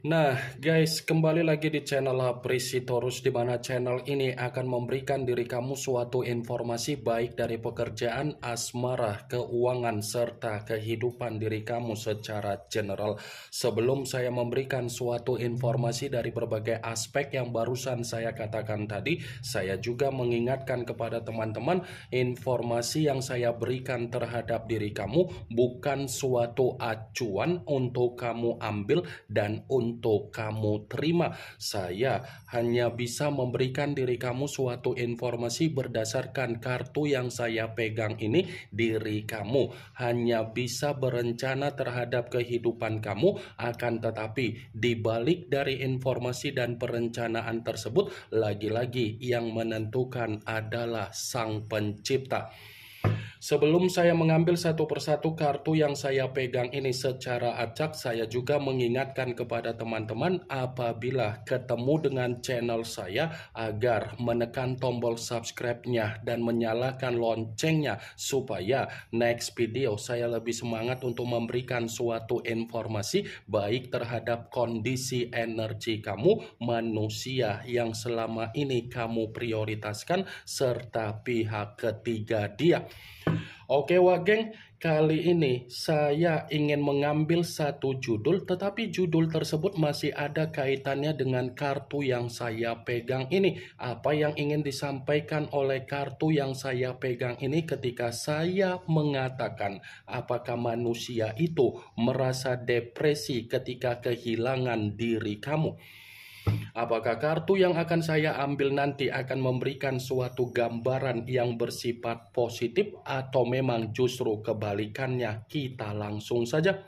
Nah, guys, kembali lagi di channel Apresitorus, di mana channel ini akan memberikan diri kamu suatu informasi baik dari pekerjaan, asmara, keuangan, serta kehidupan diri kamu secara general. Sebelum saya memberikan suatu informasi dari berbagai aspek yang barusan saya katakan tadi, saya juga mengingatkan kepada teman-teman, informasi yang saya berikan terhadap diri kamu bukan suatu acuan untuk kamu ambil dan untuk kamu terima. Saya hanya bisa memberikan diri kamu suatu informasi berdasarkan kartu yang saya pegang ini. Diri kamu hanya bisa berencana terhadap kehidupan kamu, akan tetapi dibalik dari informasi dan perencanaan tersebut, lagi-lagi yang menentukan adalah Sang Pencipta. Sebelum saya mengambil satu persatu kartu yang saya pegang ini secara acak, saya juga mengingatkan kepada teman-teman apabila ketemu dengan channel saya agar menekan tombol subscribe-nya dan menyalakan loncengnya supaya next video saya lebih semangat untuk memberikan suatu informasi baik terhadap kondisi energi kamu, manusia yang selama ini kamu prioritaskan, serta pihak ketiga dia. Oke geng, kali ini saya ingin mengambil satu judul, tetapi judul tersebut masih ada kaitannya dengan kartu yang saya pegang ini. Apa yang ingin disampaikan oleh kartu yang saya pegang ini ketika saya mengatakan apakah manusia itu merasa depresi ketika kehilangan diri kamu? Apakah kartu yang akan saya ambil nanti akan memberikan suatu gambaran yang bersifat positif atau memang justru kebalikannya? Kita langsung saja.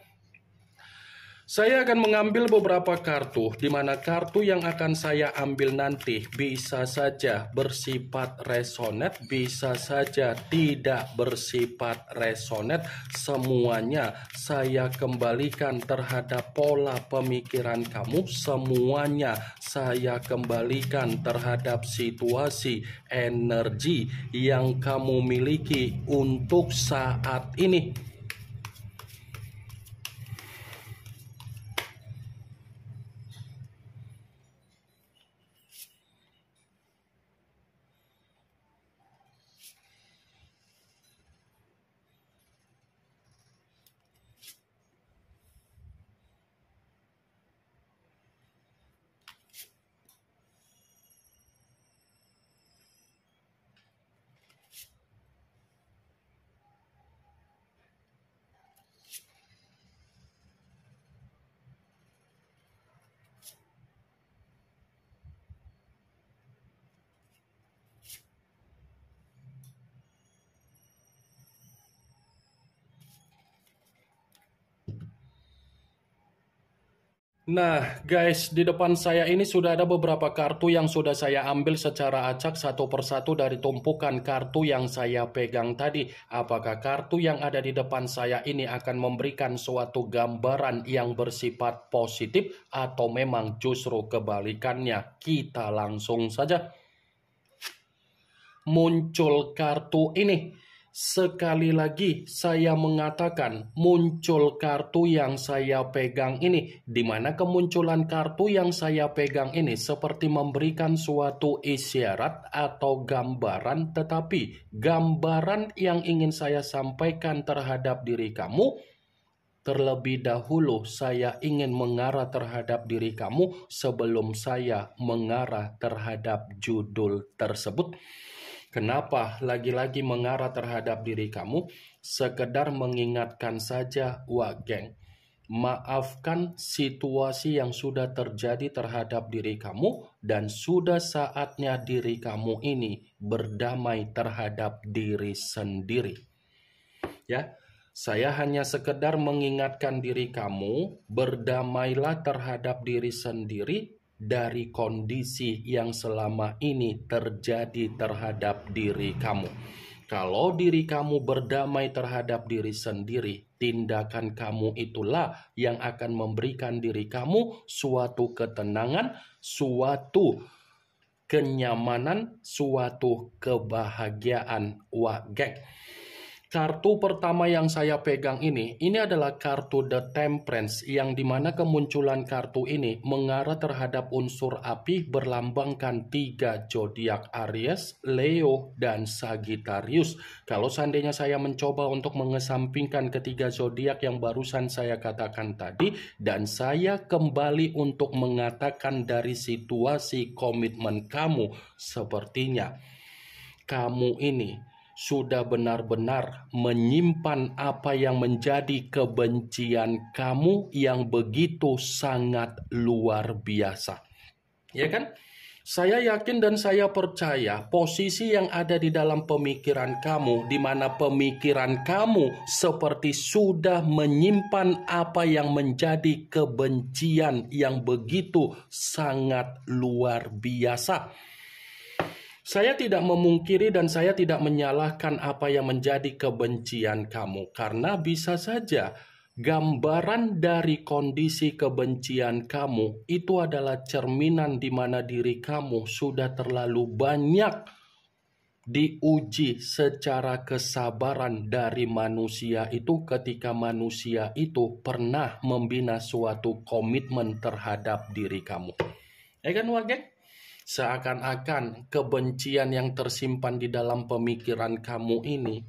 Saya akan mengambil beberapa kartu, di mana kartu yang akan saya ambil nanti bisa saja bersifat resonate, bisa saja tidak bersifat resonate. Semuanya saya kembalikan terhadap pola pemikiran kamu, semuanya saya kembalikan terhadap situasi energi yang kamu miliki untuk saat ini. Nah guys, di depan saya ini sudah ada beberapa kartu yang sudah saya ambil secara acak satu persatu dari tumpukan kartu yang saya pegang tadi. Apakah kartu yang ada di depan saya ini akan memberikan suatu gambaran yang bersifat positif atau memang justru kebalikannya? Kita langsung saja. Muncul kartu ini. Sekali lagi saya mengatakan muncul kartu yang saya pegang ini, di mana kemunculan kartu yang saya pegang ini seperti memberikan suatu isyarat atau gambaran, tetapi gambaran yang ingin saya sampaikan terhadap diri kamu, terlebih dahulu saya ingin mengarah terhadap diri kamu sebelum saya mengarah terhadap judul tersebut. Kenapa lagi-lagi mengarah terhadap diri kamu? Sekedar mengingatkan saja, geng. Maafkan situasi yang sudah terjadi terhadap diri kamu dan sudah saatnya diri kamu ini berdamai terhadap diri sendiri. Ya, saya hanya sekedar mengingatkan diri kamu, berdamailah terhadap diri sendiri dari kondisi yang selama ini terjadi terhadap diri kamu. Kalau diri kamu berdamai terhadap diri sendiri, tindakan kamu itulah yang akan memberikan diri kamu suatu ketenangan, suatu kenyamanan, suatu kebahagiaan. Geng. Kartu pertama yang saya pegang ini adalah kartu The Temperance, yang dimana kemunculan kartu ini mengarah terhadap unsur api berlambangkan 3 zodiak Aries, Leo, dan Sagittarius. Kalau seandainya saya mencoba untuk mengesampingkan ketiga zodiak yang barusan saya katakan tadi, dan saya kembali untuk mengatakan dari situasi komitmen kamu, sepertinya kamu ini sudah benar-benar menyimpan apa yang menjadi kebencian kamu yang begitu sangat luar biasa. Ya kan? Saya yakin dan saya percaya posisi yang ada di dalam pemikiran kamu, di mana pemikiran kamu seperti sudah menyimpan apa yang menjadi kebencian yang begitu sangat luar biasa. Saya tidak memungkiri dan saya tidak menyalahkan apa yang menjadi kebencian kamu, karena bisa saja gambaran dari kondisi kebencian kamu itu adalah cerminan di mana diri kamu sudah terlalu banyak diuji secara kesabaran dari manusia itu ketika manusia itu pernah membina suatu komitmen terhadap diri kamu. Ya kan, Wageng? Seakan-akan kebencian yang tersimpan di dalam pemikiran kamu ini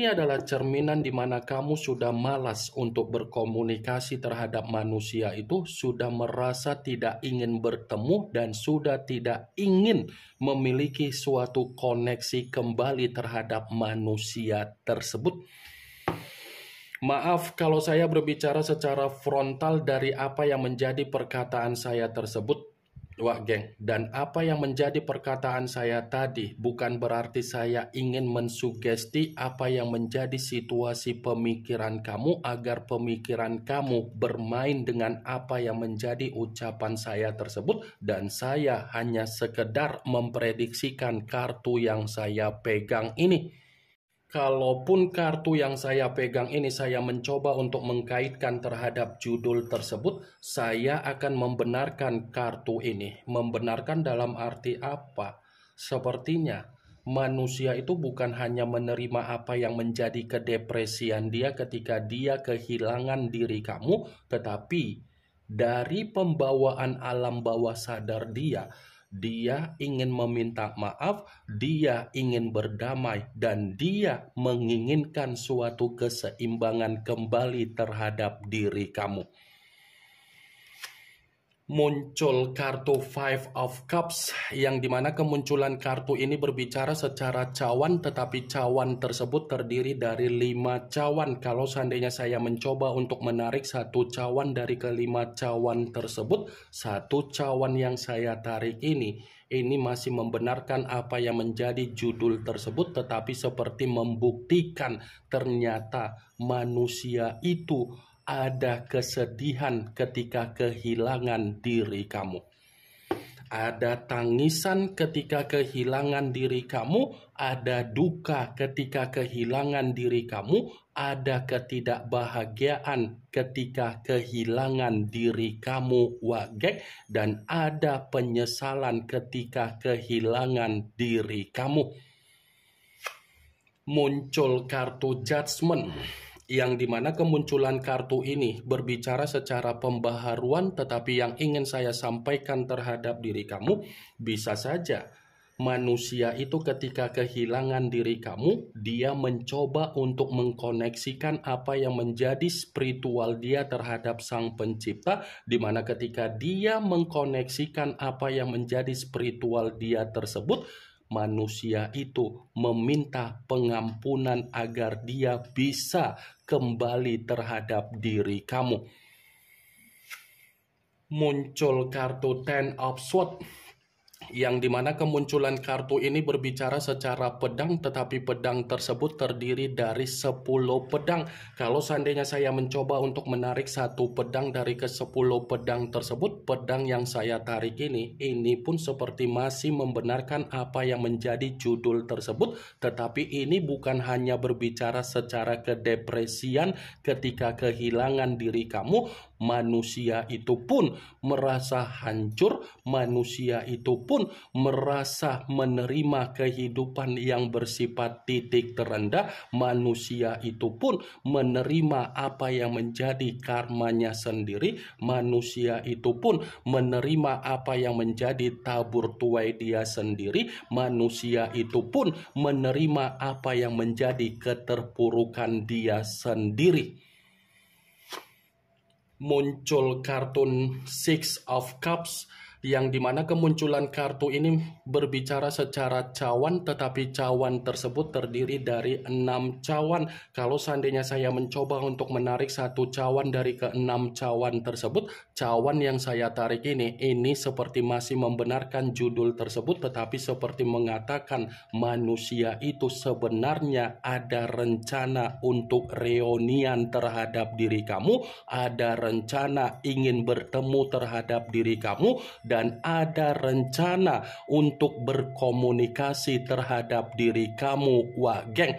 adalah cerminan di mana kamu sudah malas untuk berkomunikasi terhadap manusia itu, sudah merasa tidak ingin bertemu dan sudah tidak ingin memiliki suatu koneksi kembali terhadap manusia tersebut. Maaf kalau saya berbicara secara frontal dari apa yang menjadi perkataan saya tersebut, Wak Geng, dan apa yang menjadi perkataan saya tadi bukan berarti saya ingin mensugesti apa yang menjadi situasi pemikiran kamu agar pemikiran kamu bermain dengan apa yang menjadi ucapan saya tersebut, dan saya hanya sekedar memprediksikan kartu yang saya pegang ini. Kalaupun kartu yang saya pegang ini saya mencoba untuk mengkaitkan terhadap judul tersebut, saya akan membenarkan kartu ini. Membenarkan dalam arti apa? Sepertinya manusia itu bukan hanya menerima apa yang menjadi kedepresian dia ketika dia kehilangan diri kamu, tetapi dari pembawaan alam bawah sadar dia ingin meminta maaf, dia ingin berdamai, dan dia menginginkan suatu keseimbangan kembali terhadap diri kamu. Muncul kartu Five of Cups, yang dimana kemunculan kartu ini berbicara secara cawan, tetapi cawan tersebut terdiri dari 5 cawan. Kalau seandainya saya mencoba untuk menarik satu cawan dari kelima cawan tersebut, satu cawan yang saya tarik ini masih membenarkan apa yang menjadi judul tersebut, tetapi seperti membuktikan ternyata manusia itu ada kesedihan ketika kehilangan diri kamu. Ada tangisan ketika kehilangan diri kamu, ada duka ketika kehilangan diri kamu, ada ketidakbahagiaan ketika kehilangan diri kamu, Wagek, dan ada penyesalan ketika kehilangan diri kamu. Muncul kartu Judgment, yang dimana kemunculan kartu ini berbicara secara pembaharuan, tetapi yang ingin saya sampaikan terhadap diri kamu, bisa saja manusia itu ketika kehilangan diri kamu, dia mencoba untuk mengkoneksikan apa yang menjadi spiritual dia terhadap Sang Pencipta, dimana ketika dia mengkoneksikan apa yang menjadi spiritual dia tersebut, manusia itu meminta pengampunan agar dia bisa kembali terhadap diri kamu. Muncul kartu Ten of Swords, yang dimana kemunculan kartu ini berbicara secara pedang, tetapi pedang tersebut terdiri dari 10 pedang. Kalau seandainya saya mencoba untuk menarik satu pedang dari ke-10 pedang tersebut, pedang yang saya tarik ini pun seperti masih membenarkan apa yang menjadi judul tersebut, tetapi ini bukan hanya berbicara secara kedepresian ketika kehilangan diri kamu, manusia itu pun merasa hancur, manusia itu pun merasa menerima kehidupan yang bersifat titik terendah, manusia itu pun menerima apa yang menjadi karmanya sendiri, manusia itu pun menerima apa yang menjadi tabur tuai dia sendiri, manusia itu pun menerima apa yang menjadi keterpurukan dia sendiri. Muncul kartun Six of Cups, yang dimana kemunculan kartu ini berbicara secara cawan, tetapi cawan tersebut terdiri dari 6 cawan. Kalau seandainya saya mencoba untuk menarik satu cawan dari ke-6 cawan tersebut, cawan yang saya tarik ini seperti masih membenarkan judul tersebut, tetapi seperti mengatakan manusia itu sebenarnya ada rencana untuk reunian terhadap diri kamu, ada rencana ingin bertemu terhadap diri kamu, dan ada rencana untuk berkomunikasi terhadap diri kamu. Wah, geng,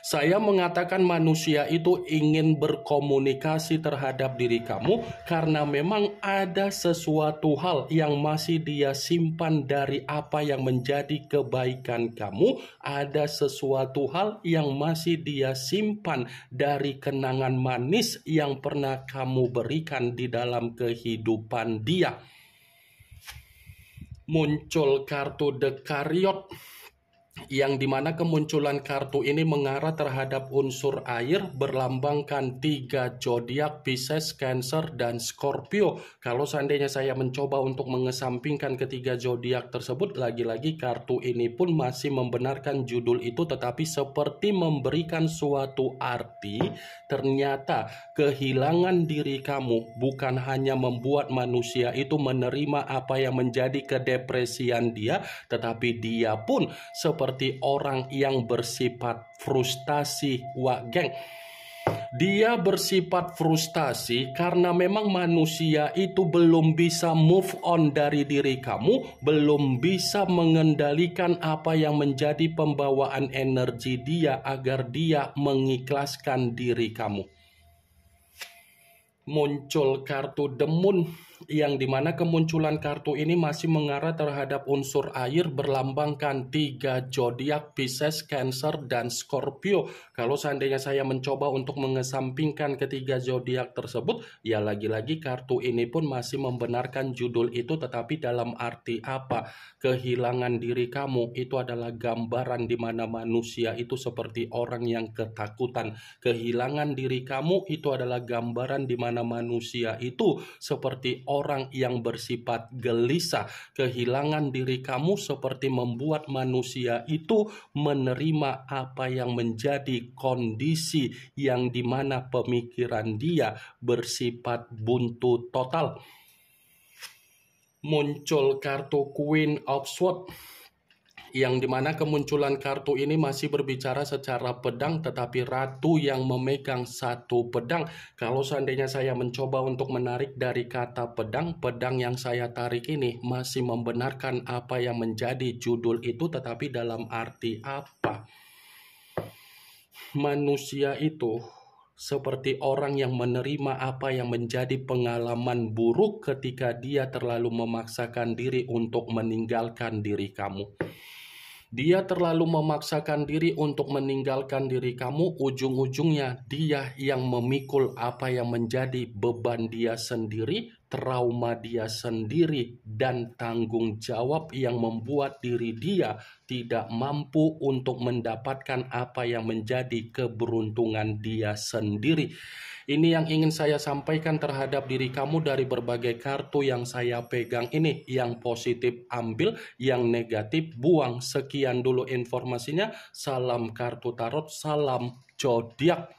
saya mengatakan manusia itu ingin berkomunikasi terhadap diri kamu karena memang ada sesuatu hal yang masih dia simpan dari apa yang menjadi kebaikan kamu, ada sesuatu hal yang masih dia simpan dari kenangan manis yang pernah kamu berikan di dalam kehidupan dia. Muncul kartu The Chariot, yang dimana kemunculan kartu ini mengarah terhadap unsur air, berlambangkan 3 zodiak Pisces, Cancer, dan Scorpio. Kalau seandainya saya mencoba untuk mengesampingkan ketiga zodiak tersebut, lagi-lagi kartu ini pun masih membenarkan judul itu, tetapi seperti memberikan suatu arti. Ternyata kehilangan diri kamu bukan hanya membuat manusia itu menerima apa yang menjadi kedepresian dia, tetapi dia pun seperti orang yang bersifat frustasi. Wah, geng, dia bersifat frustasi karena memang manusia itu belum bisa move on dari diri kamu, belum bisa mengendalikan apa yang menjadi pembawaan energi dia agar dia mengikhlaskan diri kamu. Muncul kartu The Moon, yang dimana kemunculan kartu ini masih mengarah terhadap unsur air, berlambangkan 3 zodiak Pisces, Cancer, dan Scorpio. Kalau seandainya saya mencoba untuk mengesampingkan ketiga zodiak tersebut, ya lagi-lagi kartu ini pun masih membenarkan judul itu, tetapi dalam arti apa? Kehilangan diri kamu itu adalah gambaran di mana manusia itu seperti orang yang ketakutan. Kehilangan diri kamu itu adalah gambaran di mana manusia itu seperti orang yang bersifat gelisah. Kehilangan diri kamu seperti membuat manusia itu menerima apa yang menjadi kondisi yang dimana pemikiran dia bersifat buntu total. Muncul kartu Queen of Swords, yang dimana kemunculan kartu ini masih berbicara secara pedang, tetapi ratu yang memegang satu pedang. Kalau seandainya saya mencoba untuk menarik dari kata pedang, pedang yang saya tarik ini masih membenarkan apa yang menjadi judul itu, tetapi dalam arti apa? Manusia itu seperti orang yang menerima apa yang menjadi pengalaman buruk ketika dia terlalu memaksakan diri untuk meninggalkan diri kamu. Dia terlalu memaksakan diri untuk meninggalkan diri kamu, ujung-ujungnya dia yang memikul apa yang menjadi beban dia sendiri, trauma dia sendiri, dan tanggung jawab yang membuat diri dia tidak mampu untuk mendapatkan apa yang menjadi keberuntungan dia sendiri. Ini yang ingin saya sampaikan terhadap diri kamu dari berbagai kartu yang saya pegang ini. Yang positif ambil, yang negatif buang. Sekian dulu informasinya. Salam kartu tarot, salam zodiak.